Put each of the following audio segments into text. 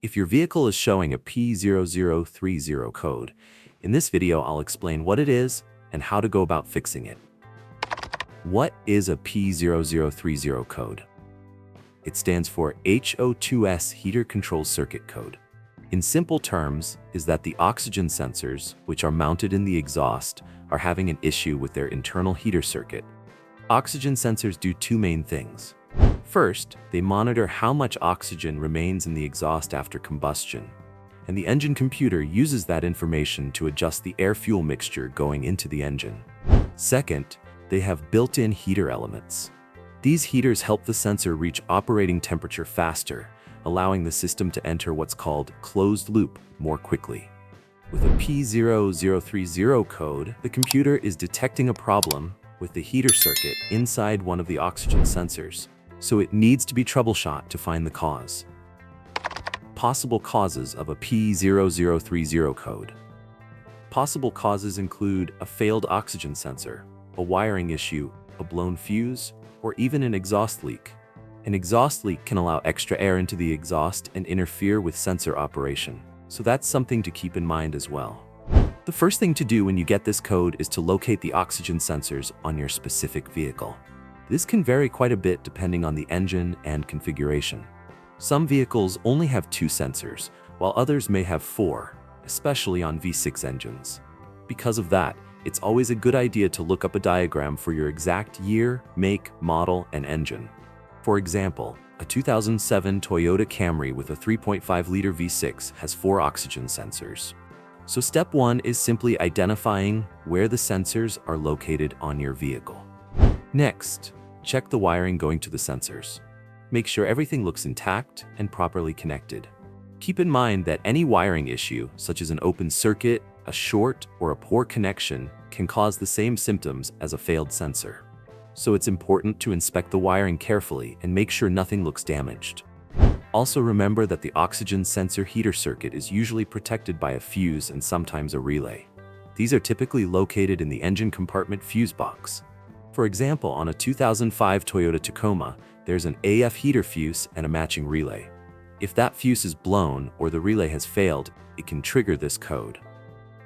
If your vehicle is showing a P0030 code, in this video I'll explain what it is and how to go about fixing it. What is a P0030 code? It stands for HO2S Heater Control Circuit Code. In simple terms, is that the oxygen sensors, which are mounted in the exhaust, are having an issue with their internal heater circuit. Oxygen sensors do two main things. First, they monitor how much oxygen remains in the exhaust after combustion, and the engine computer uses that information to adjust the air-fuel mixture going into the engine. Second, they have built-in heater elements. These heaters help the sensor reach operating temperature faster, allowing the system to enter what's called closed loop more quickly. With a P0030 code, the computer is detecting a problem with the heater circuit inside one of the oxygen sensors, so it needs to be troubleshot to find the cause. Possible causes of a P0030 code. Possible causes include a failed oxygen sensor, a wiring issue, a blown fuse, or even an exhaust leak. An exhaust leak can allow extra air into the exhaust and interfere with sensor operation, so that's something to keep in mind as well. The first thing to do when you get this code is to locate the oxygen sensors on your specific vehicle. This can vary quite a bit depending on the engine and configuration. Some vehicles only have 2 sensors, while others may have 4, especially on V6 engines. Because of that, it's always a good idea to look up a diagram for your exact year, make, model, and engine. For example, a 2007 Toyota Camry with a 3.5-liter V6 has 4 oxygen sensors. So step 1 is simply identifying where the sensors are located on your vehicle. Next, check the wiring going to the sensors. Make sure everything looks intact and properly connected. Keep in mind that any wiring issue, such as an open circuit, a short, or a poor connection, can cause the same symptoms as a failed sensor. So it's important to inspect the wiring carefully and make sure nothing looks damaged. Also remember that the oxygen sensor heater circuit is usually protected by a fuse and sometimes a relay. These are typically located in the engine compartment fuse box. For example, on a 2005 Toyota Tacoma, there's an AF heater fuse and a matching relay. If that fuse is blown or the relay has failed, it can trigger this code.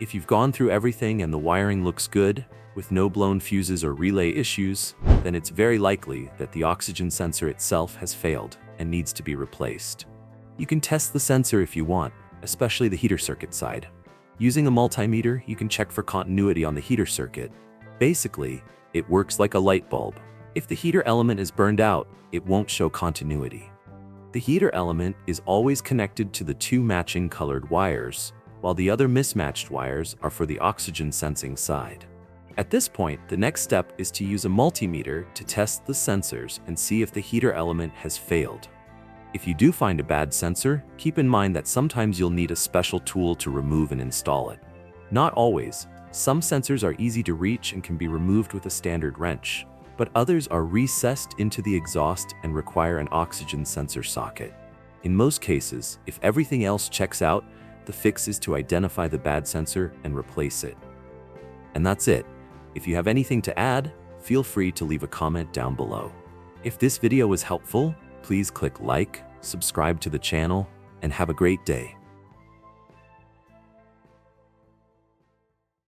If you've gone through everything and the wiring looks good, with no blown fuses or relay issues, then it's very likely that the oxygen sensor itself has failed and needs to be replaced. You can test the sensor if you want, especially the heater circuit side. Using a multimeter, you can check for continuity on the heater circuit. Basically, it works like a light bulb. If the heater element is burned out, it won't show continuity. The heater element is always connected to the 2 matching colored wires, while the other mismatched wires are for the oxygen sensing side. At this point, the next step is to use a multimeter to test the sensors and see if the heater element has failed. If you do find a bad sensor, keep in mind that sometimes you'll need a special tool to remove and install it. Not always. Some sensors are easy to reach and can be removed with a standard wrench, but others are recessed into the exhaust and require an oxygen sensor socket. In most cases, if everything else checks out, the fix is to identify the bad sensor and replace it. And that's it. If you have anything to add, feel free to leave a comment down below. If this video was helpful, please click like, subscribe to the channel, and have a great day.